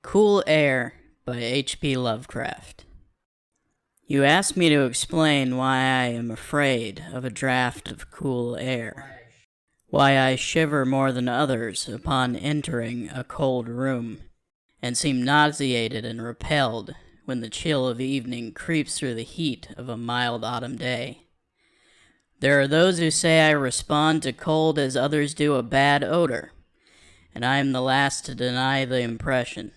Cool Air by H.P. Lovecraft. You asked me to explain why I am afraid of a draft of cool air, why I shiver more than others upon entering a cold room, and seem nauseated and repelled when the chill of evening creeps through the heat of a mild autumn day. There are those who say I respond to cold as others do a bad odor, and I am the last to deny the impression.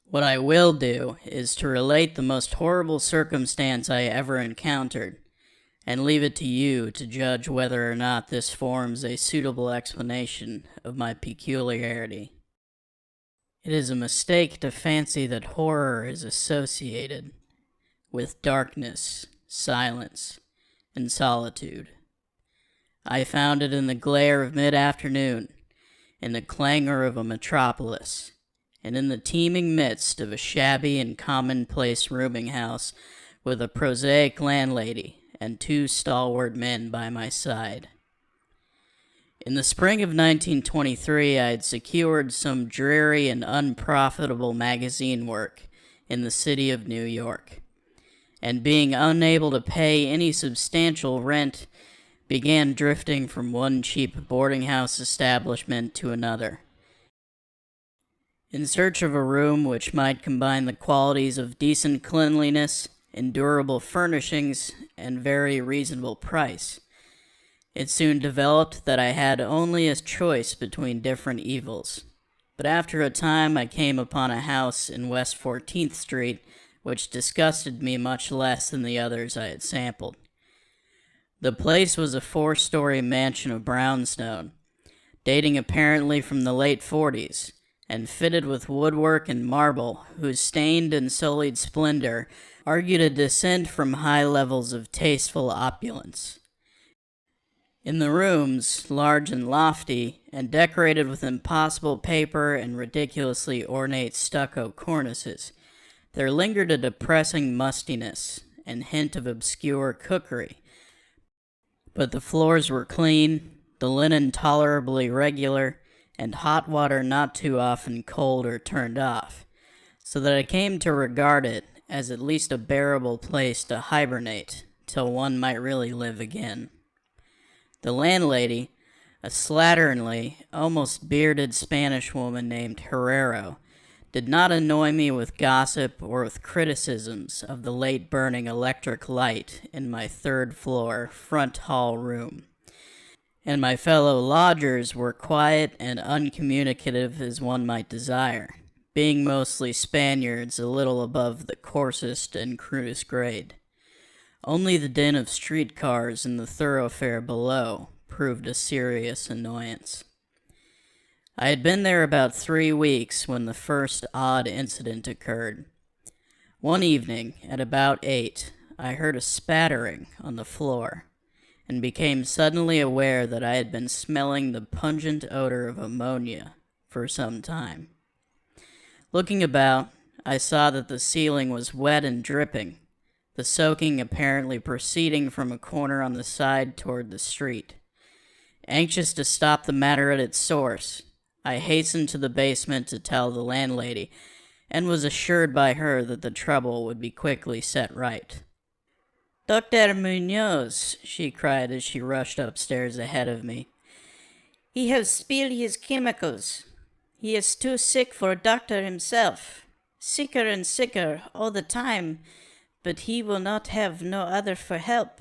What I will do is to relate the most horrible circumstance I ever encountered, and leave it to you to judge whether or not this forms a suitable explanation of my peculiarity. It is a mistake to fancy that horror is associated with darkness, silence, and solitude. I found it in the glare of mid-afternoon, in the clangor of a metropolis, and in the teeming midst of a shabby and commonplace rooming house with a prosaic landlady and two stalwart men by my side. In the spring of 1923, I had secured some dreary and unprofitable magazine work in the city of New York, and being unable to pay any substantial rent, began drifting from one cheap boarding house establishment to another, in search of a room which might combine the qualities of decent cleanliness, endurable furnishings, and very reasonable price. It soon developed that I had only a choice between different evils, but after a time I came upon a house in West 14th Street which disgusted me much less than the others I had sampled. The place was a 4-story mansion of brownstone, dating apparently from the late 40s, and fitted with woodwork and marble, whose stained and sullied splendor argued a descent from high levels of tasteful opulence. In the rooms, large and lofty, and decorated with impossible paper and ridiculously ornate stucco cornices, there lingered a depressing mustiness and hint of obscure cookery, but the floors were clean, the linen tolerably regular, and hot water not too often cold or turned off, so that I came to regard it as at least a bearable place to hibernate till one might really live again. The landlady, a slatternly, almost bearded Spanish woman named Herrero, did not annoy me with gossip or with criticisms of the late burning electric light in my third-floor front hall room, and my fellow lodgers were quiet and uncommunicative as one might desire, being mostly Spaniards a little above the coarsest and crudest grade. Only the din of streetcars in the thoroughfare below proved a serious annoyance. I had been there about 3 weeks when the first odd incident occurred. One evening, at about 8, I heard a spattering on the floor, and became suddenly aware that I had been smelling the pungent odor of ammonia for some time. Looking about, I saw that the ceiling was wet and dripping, the soaking apparently proceeding from a corner on the side toward the street. Anxious to stop the matter at its source, I hastened to the basement to tell the landlady, and was assured by her that the trouble would be quickly set right. "Dr. Muñoz," she cried as she rushed upstairs ahead of me. "He has spilled his chemicals. He is too sick for a doctor himself. Sicker and sicker all the time, but he will not have no other for help.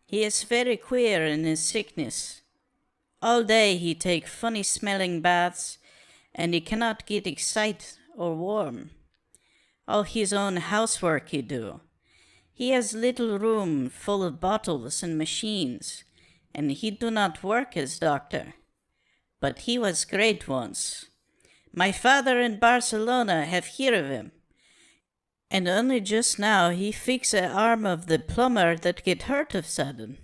He is very queer in his sickness. All day he take funny-smelling baths, and he cannot get excited or warm. All his own housework he do. He has little room full of bottles and machines, and he do not work as doctor. But he was great once. My father in Barcelona have hear of him, and only just now he fix a arm of the plumber that get hurt of sudden.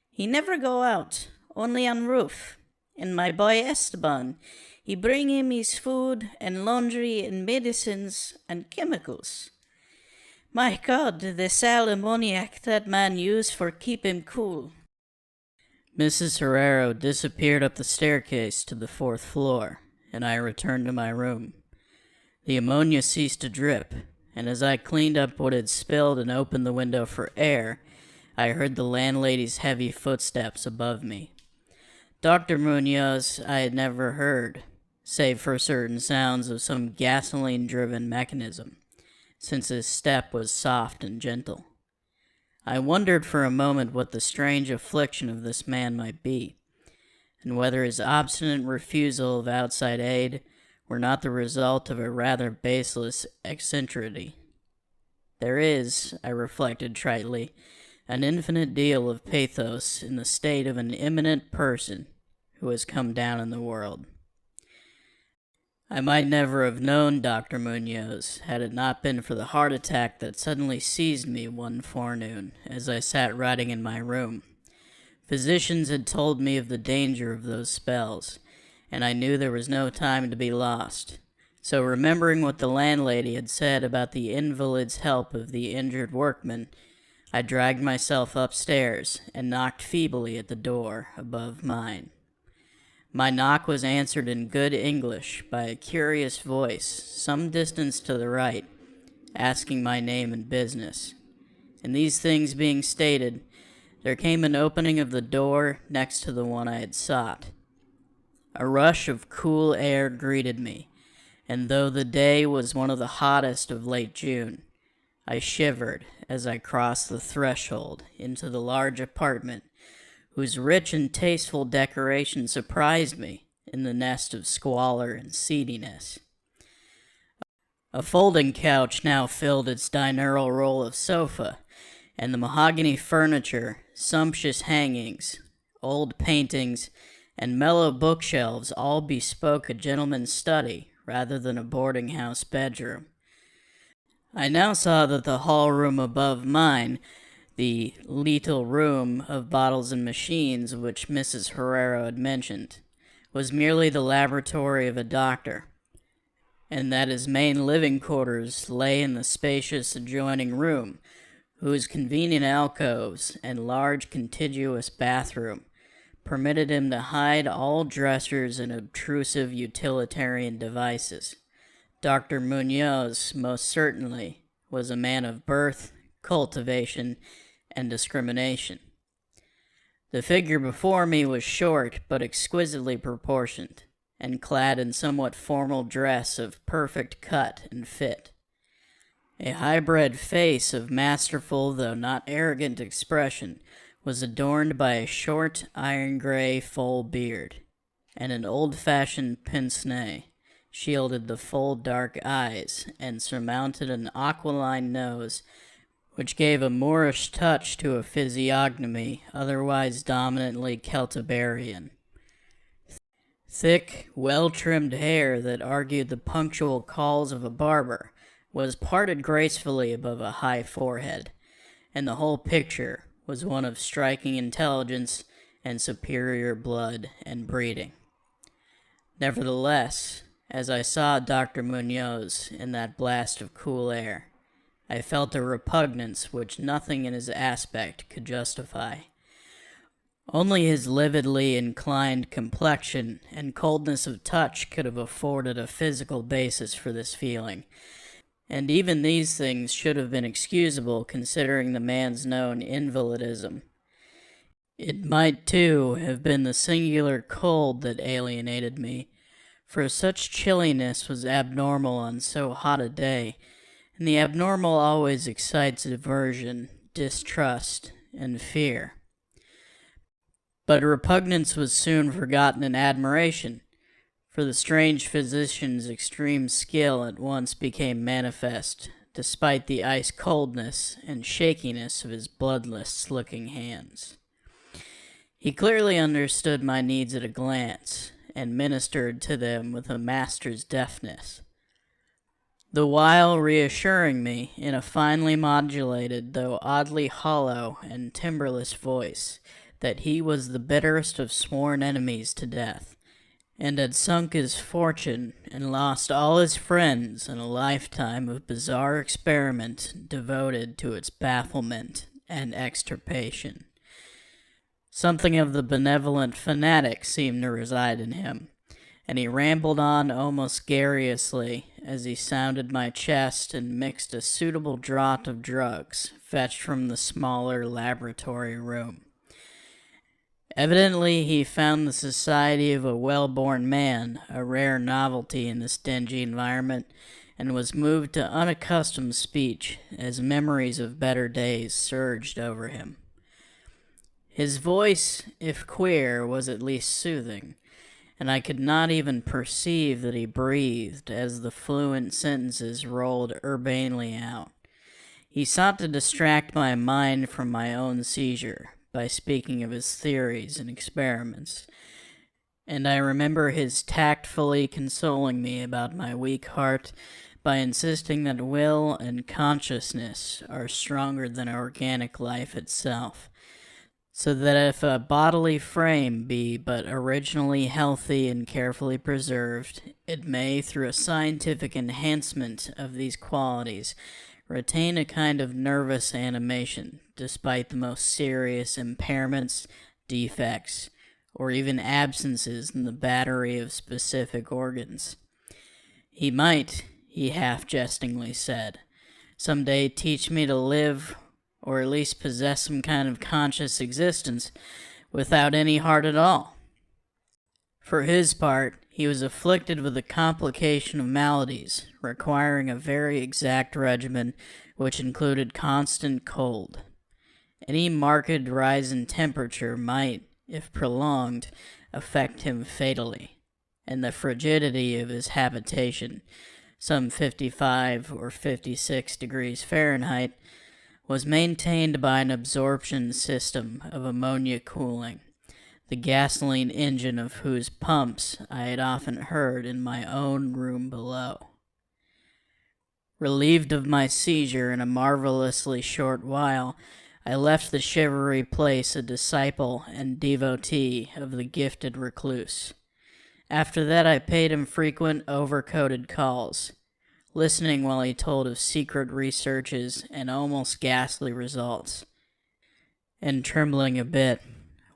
He never go out, only on roof, and my boy Esteban, he bring him his food and laundry and medicines and chemicals. My God, the sal ammoniac that man use for keep him cool." Mrs. Herrero disappeared up the staircase to the 4th floor, and I returned to my room. The ammonia ceased to drip, and as I cleaned up what had spilled and opened the window for air, I heard the landlady's heavy footsteps above me. Dr. Muñoz I had never heard, save for certain sounds of some gasoline-driven mechanism, since his step was soft and gentle. I wondered for a moment what the strange affliction of this man might be, and whether his obstinate refusal of outside aid were not the result of a rather baseless eccentricity. There is, I reflected tritely, an infinite deal of pathos in the state of an eminent person who has come down in the world. I might never have known Dr. Muñoz had it not been for the heart attack that suddenly seized me one forenoon as I sat writing in my room. Physicians had told me of the danger of those spells, and I knew there was no time to be lost. So remembering what the landlady had said about the invalid's help of the injured workman, I dragged myself upstairs and knocked feebly at the door above mine. My knock was answered in good English by a curious voice some distance to the right, asking my name and business. And these things being stated, there came an opening of the door next to the one I had sought. A rush of cool air greeted me, and though the day was one of the hottest of late June, I shivered as I crossed the threshold into the large apartment whose rich and tasteful decoration surprised me in the nest of squalor and seediness. A folding couch now filled its diurnal role of sofa, and the mahogany furniture, sumptuous hangings, old paintings, and mellow bookshelves all bespoke a gentleman's study rather than a boarding-house bedroom. I now saw that the hall room above mine, the little room of bottles and machines which Mrs. Herrero had mentioned, was merely the laboratory of a doctor, and that his main living quarters lay in the spacious adjoining room, whose convenient alcoves and large contiguous bathroom permitted him to hide all dressers and obtrusive utilitarian devices. Dr. Muñoz, most certainly, was a man of birth, cultivation, and discrimination. The figure before me was short but exquisitely proportioned, and clad in somewhat formal dress of perfect cut and fit. A high-bred face of masterful though not arrogant expression was adorned by a short iron-gray full beard, and an old-fashioned pince-nez shielded the full dark eyes and surmounted an aquiline nose which gave a Moorish touch to a physiognomy otherwise dominantly Celtiberian. Thick, well-trimmed hair that argued the punctual calls of a barber was parted gracefully above a high forehead, and the whole picture was one of striking intelligence and superior blood and breeding. Nevertheless, as I saw Dr. Muñoz in that blast of cool air, I felt a repugnance which nothing in his aspect could justify. Only his lividly inclined complexion and coldness of touch could have afforded a physical basis for this feeling, and even these things should have been excusable considering the man's known invalidism. It might, too, have been the singular cold that alienated me, for such chilliness was abnormal on so hot a day, and the abnormal always excites aversion, distrust, and fear. But repugnance was soon forgotten in admiration, for the strange physician's extreme skill at once became manifest, despite the ice-coldness and shakiness of his bloodless-looking hands. He clearly understood my needs at a glance, and ministered to them with a master's deftness, the while reassuring me in a finely modulated, though oddly hollow and timbreless voice, that he was the bitterest of sworn enemies to death, and had sunk his fortune and lost all his friends in a lifetime of bizarre experiment devoted to its bafflement and extirpation. Something of the benevolent fanatic seemed to reside in him, and he rambled on almost garrulously as he sounded my chest and mixed a suitable draught of drugs fetched from the smaller laboratory room. Evidently, he found the society of a well-born man a rare novelty in this dingy environment, and was moved to unaccustomed speech as memories of better days surged over him. His voice, if queer, was at least soothing, and I could not even perceive that he breathed as the fluent sentences rolled urbanely out. He sought to distract my mind from my own seizure by speaking of his theories and experiments, and I remember his tactfully consoling me about my weak heart by insisting that will and consciousness are stronger than organic life itself, so that if a bodily frame be but originally healthy and carefully preserved, it may, through a scientific enhancement of these qualities, retain a kind of nervous animation, despite the most serious impairments, defects, or even absences in the battery of specific organs. He might, he half-jestingly said, some day teach me to live, or at least possess some kind of conscious existence, without any heart at all. For his part, he was afflicted with a complication of maladies, requiring a very exact regimen which included constant cold. Any marked rise in temperature might, if prolonged, affect him fatally, and the frigidity of his habitation, some 55 or 56 degrees Fahrenheit, was maintained by an absorption system of ammonia cooling, the gasoline engine of whose pumps I had often heard in my own room below. Relieved of my seizure in a marvelously short while, I left the shivery place a disciple and devotee of the gifted recluse. After that I paid him frequent overcoated calls, listening while he told of secret researches and almost ghastly results, and trembling a bit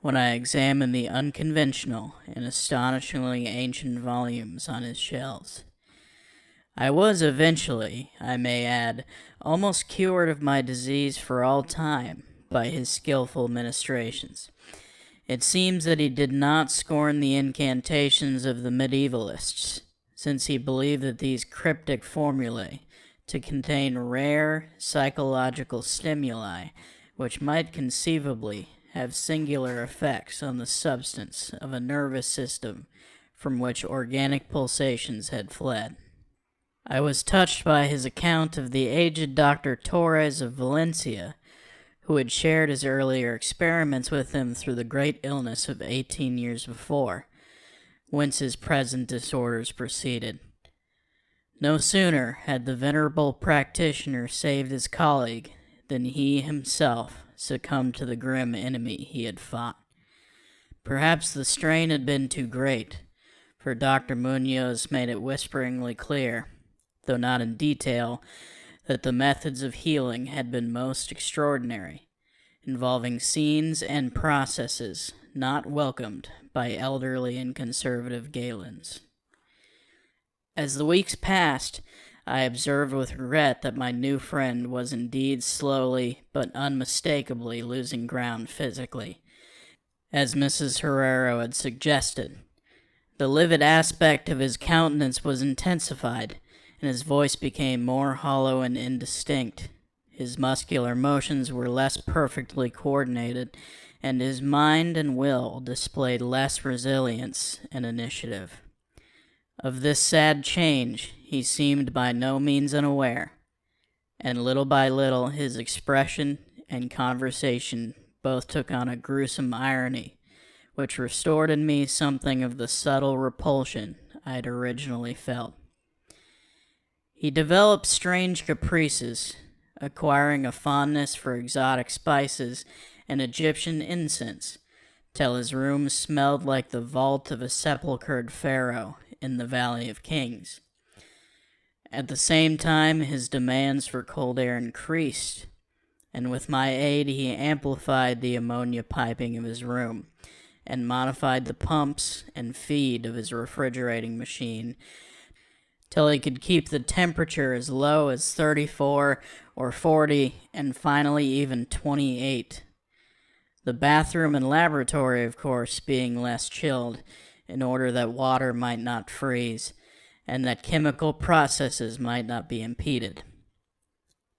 when I examined the unconventional and astonishingly ancient volumes on his shelves. I was eventually, I may add, almost cured of my disease for all time by his skillful ministrations. It seems that he did not scorn the incantations of the medievalists, since he believed that these cryptic formulae to contain rare psychological stimuli which might conceivably have singular effects on the substance of a nervous system from which organic pulsations had fled. I was touched by his account of the aged Dr. Torres of Valencia, who had shared his earlier experiments with him through the great illness of 18 years before, whence his present disorders proceeded. No sooner had the venerable practitioner saved his colleague than he himself succumbed to the grim enemy he had fought. Perhaps the strain had been too great, for Dr. Muñoz made it whisperingly clear, though not in detail, that the methods of healing had been most extraordinary, involving scenes and processes not welcomed by elderly and conservative Galens. As the weeks passed, I observed with regret that my new friend was indeed slowly but unmistakably losing ground physically, as Mrs. Herrero had suggested. The livid aspect of his countenance was intensified, and his voice became more hollow and indistinct. His muscular motions were less perfectly coordinated, and his mind and will displayed less resilience and initiative. Of this sad change he seemed by no means unaware, and little by little his expression and conversation both took on a gruesome irony, which restored in me something of the subtle repulsion I had originally felt. He developed strange caprices, acquiring a fondness for exotic spices and Egyptian incense, till his room smelled like the vault of a sepulchred pharaoh in the Valley of Kings. At the same time, his demands for cold air increased, and with my aid he amplified the ammonia piping of his room, and modified the pumps and feed of his refrigerating machine till he could keep the temperature as low as 34 or 40, and finally even 28. The bathroom and laboratory, of course, being less chilled, in order that water might not freeze, and that chemical processes might not be impeded.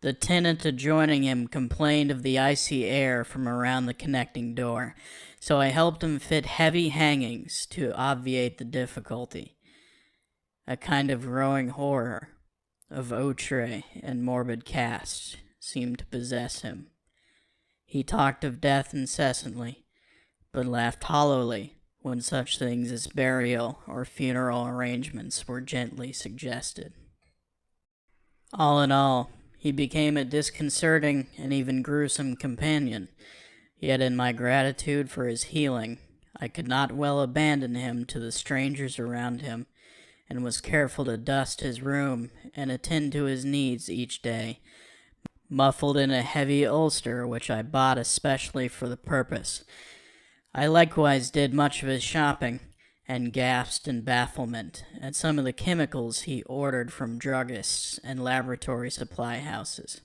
The tenant adjoining him complained of the icy air from around the connecting door, so I helped him fit heavy hangings to obviate the difficulty. A kind of growing horror of outre and morbid cast seemed to possess him. He talked of death incessantly, but laughed hollowly when such things as burial or funeral arrangements were gently suggested. All in all, he became a disconcerting and even gruesome companion, yet in my gratitude for his healing, I could not well abandon him to the strangers around him, and was careful to dust his room and attend to his needs each day, muffled in a heavy ulster which I bought especially for the purpose. I likewise did much of his shopping, and gasped in bafflement at some of the chemicals he ordered from druggists and laboratory supply houses.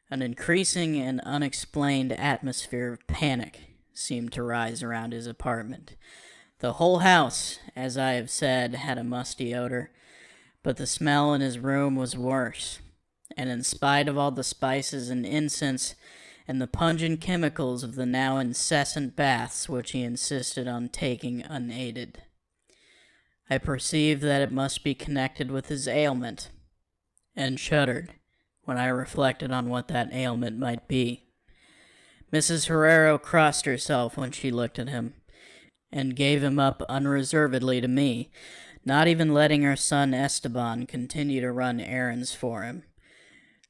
An increasing and unexplained atmosphere of panic seemed to rise around his apartment. The whole house, as I have said, had a musty odor, but the smell in his room was worse, and in spite of all the spices and incense and the pungent chemicals of the now incessant baths which he insisted on taking unaided, I perceived that it must be connected with his ailment, and shuddered when I reflected on what that ailment might be. Mrs. Herrero crossed herself when she looked at him, and gave him up unreservedly to me, not even letting her son Esteban continue to run errands for him.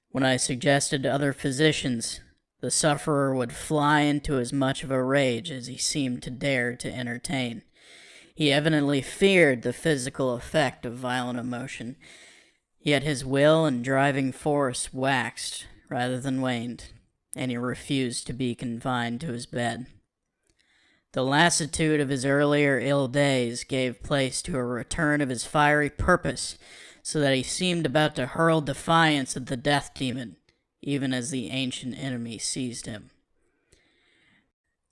When I suggested other physicians, the sufferer would fly into as much of a rage as he seemed to dare to entertain. He evidently feared the physical effect of violent emotion, yet his will and driving force waxed rather than waned, and he refused to be confined to his bed. The lassitude of his earlier ill days gave place to a return of his fiery purpose, so that he seemed about to hurl defiance at the death demon, even as the ancient enemy seized him.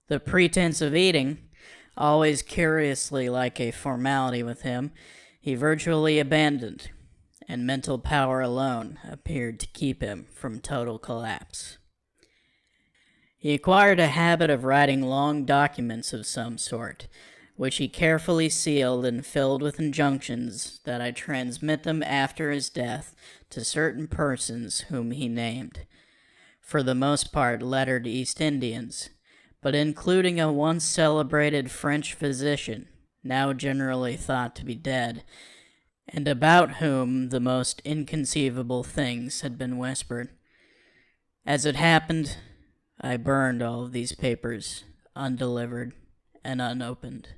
The pretense of eating, always curiously like a formality with him, he virtually abandoned, and mental power alone appeared to keep him from total collapse. He acquired a habit of writing long documents of some sort, which he carefully sealed and filled with injunctions that I transmit them after his death to certain persons whom he named, for the most part lettered East Indians, but including a once celebrated French physician, now generally thought to be dead, and about whom the most inconceivable things had been whispered. As it happened, I burned all of these papers, undelivered and unopened.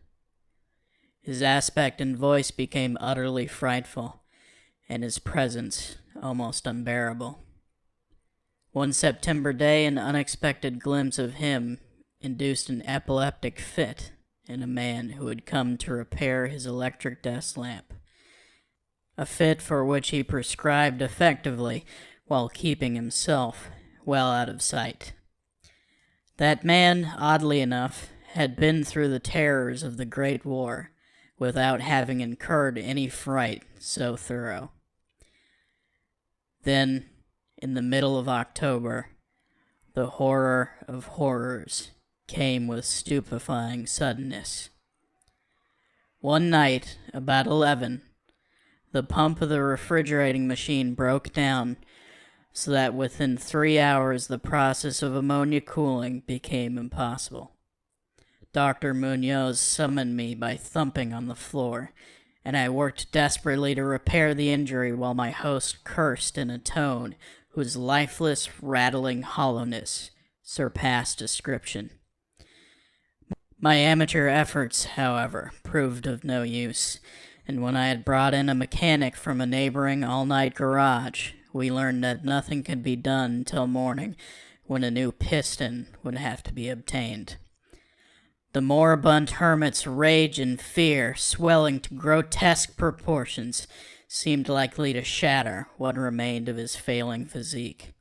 His aspect and voice became utterly frightful, and his presence almost unbearable. One September day, an unexpected glimpse of him induced an epileptic fit in a man who had come to repair his electric desk lamp, a fit for which he prescribed effectively while keeping himself well out of sight. That man, oddly enough, had been through the terrors of the Great War without having incurred any fright so thorough. Then, in the middle of October, the horror of horrors came with stupefying suddenness. One night, about 11, the pump of the refrigerating machine broke down, so that within 3 hours the process of ammonia cooling became impossible. Dr. Muñoz summoned me by thumping on the floor, and I worked desperately to repair the injury while my host cursed in a tone whose lifeless, rattling hollowness surpassed description. My amateur efforts, however, proved of no use, and when I had brought in a mechanic from a neighboring all-night garage, we learned that nothing could be done till morning, when a new piston would have to be obtained. The moribund hermit's rage and fear, swelling to grotesque proportions, seemed likely to shatter what remained of his failing physique.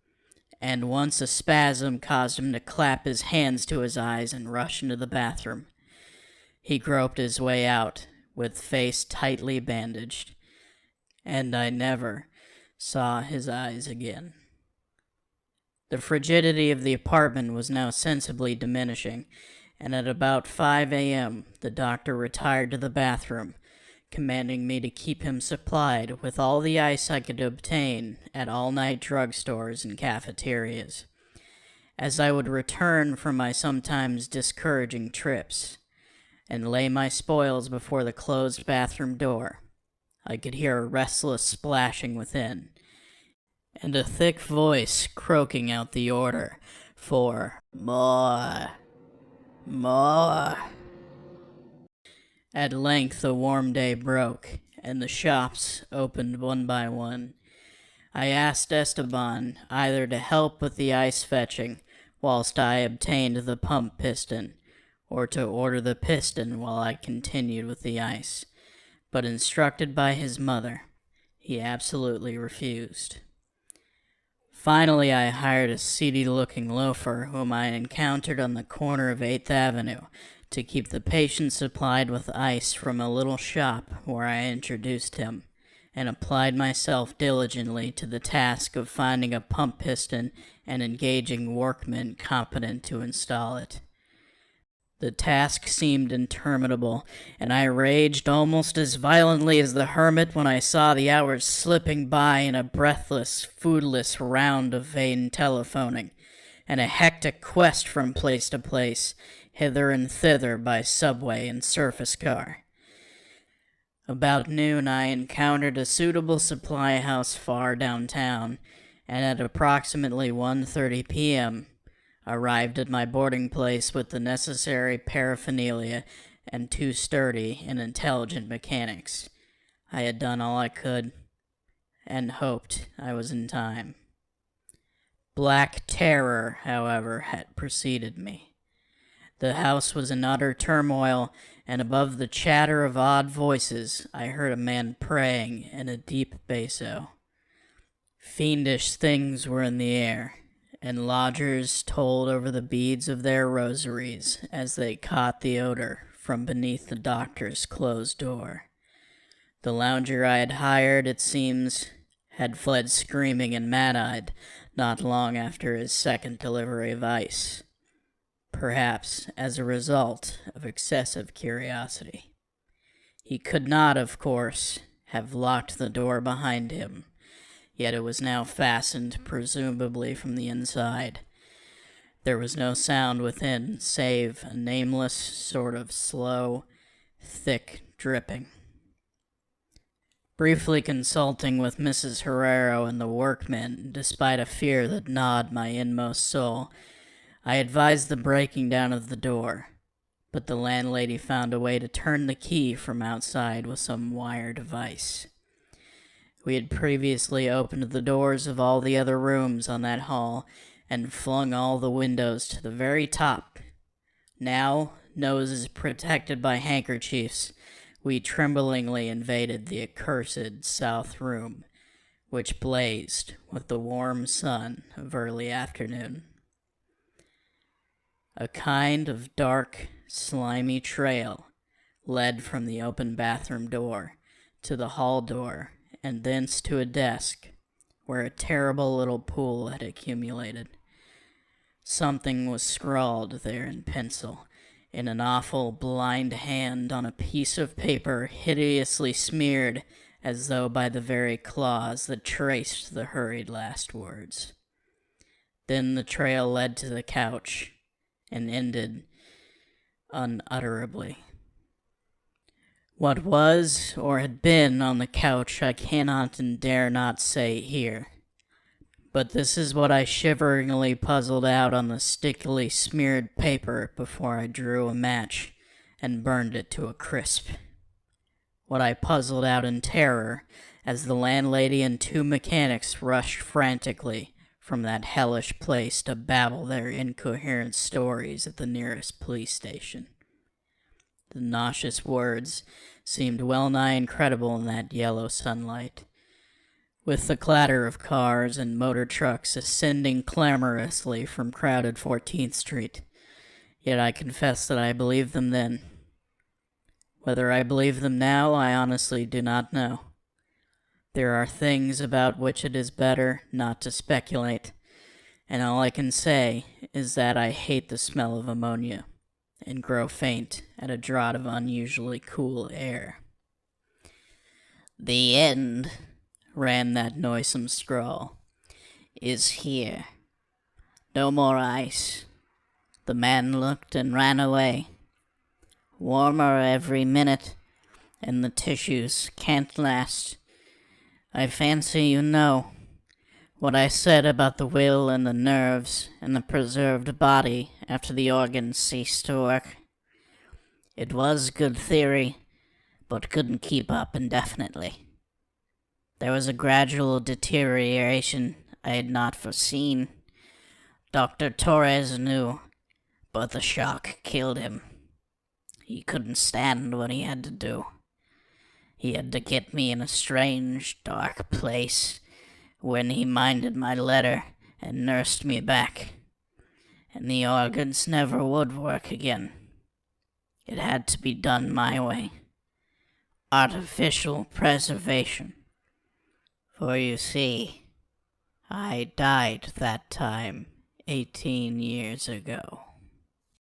And once a spasm caused him to clap his hands to his eyes and rush into the bathroom. He groped his way out, with face tightly bandaged, and I never saw his eyes again. The frigidity of the apartment was now sensibly diminishing, and at about 5 a.m. the doctor retired to the bathroom, commanding me to keep him supplied with all the ice I could obtain at all-night drugstores and cafeterias, as I would return from my sometimes discouraging trips, and lay my spoils before the closed bathroom door. I could hear a restless splashing within, and a thick voice croaking out the order for more. More. At length the warm day broke, and the shops opened one by one. I asked Esteban either to help with the ice fetching whilst I obtained the pump piston, or to order the piston while I continued with the ice, but instructed by his mother, he absolutely refused. Finally, I hired a seedy-looking loafer whom I encountered on the corner of 8th Avenue to keep the patient supplied with ice from a little shop where I introduced him, and applied myself diligently to the task of finding a pump piston and engaging workmen competent to install it. The task seemed interminable, and I raged almost as violently as the hermit when I saw the hours slipping by in a breathless, foodless round of vain telephoning, and a hectic quest from place to place, hither and thither by subway and surface car. About noon I encountered a suitable supply house far downtown, and at approximately 1:30 p.m., arrived at my boarding place with the necessary paraphernalia and 2 sturdy and intelligent mechanics. I had done all I could, and hoped I was in time. Black terror, however, had preceded me. The house was in utter turmoil, and above the chatter of odd voices, I heard a man praying in a deep basso. Fiendish things were in the air, and lodgers told over the beads of their rosaries as they caught the odor from beneath the doctor's closed door. The lounger I had hired, it seems, had fled screaming and mad-eyed not long after his second delivery of ice, perhaps as a result of excessive curiosity. He could not, of course, have locked the door behind him, yet it was now fastened, presumably from the inside. There was no sound within, save a nameless, sort of slow, thick dripping. Briefly consulting with Mrs. Herrero and the workmen, despite a fear that gnawed my inmost soul, I advised the breaking down of the door, but the landlady found a way to turn the key from outside with some wire device. We had previously opened the doors of all the other rooms on that hall and flung all the windows to the very top. Now, noses protected by handkerchiefs, we tremblingly invaded the accursed south room, which blazed with the warm sun of early afternoon. A kind of dark, slimy trail led from the open bathroom door to the hall door, and thence to a desk, where a terrible little pool had accumulated. Something was scrawled there in pencil, in an awful blind hand on a piece of paper hideously smeared as though by the very claws that traced the hurried last words. Then the trail led to the couch, and ended unutterably. What was or had been on the couch I cannot and dare not say here, but this is what I shiveringly puzzled out on the stickily smeared paper before I drew a match and burned it to a crisp. What I puzzled out in terror as the landlady and 2 mechanics rushed frantically from that hellish place to babble their incoherent stories at the nearest police station. The nauseous words seemed well-nigh incredible in that yellow sunlight. With the clatter of cars and motor trucks ascending clamorously from crowded 14th Street. Yet I confess that I believed them then. Whether I believe them now, I honestly do not know. There are things about which it is better not to speculate, and all I can say is that I hate the smell of ammonia, and grow faint at a draught of unusually cool air. "The end," ran that noisome scrawl, "is here. No more ice." The man looked and ran away. "Warmer every minute, and the tissues can't last. I fancy you know what I said about the will and the nerves and the preserved body after the organs ceased to work. It was good theory, but couldn't keep up indefinitely. There was a gradual deterioration I had not foreseen. Dr. Torres knew, but the shock killed him. He couldn't stand what he had to do. He had to get me in a strange, dark place when he minded my letter and nursed me back. And the organs never would work again. It had to be done my way. Artificial preservation. For you see, I died that time 18 years ago."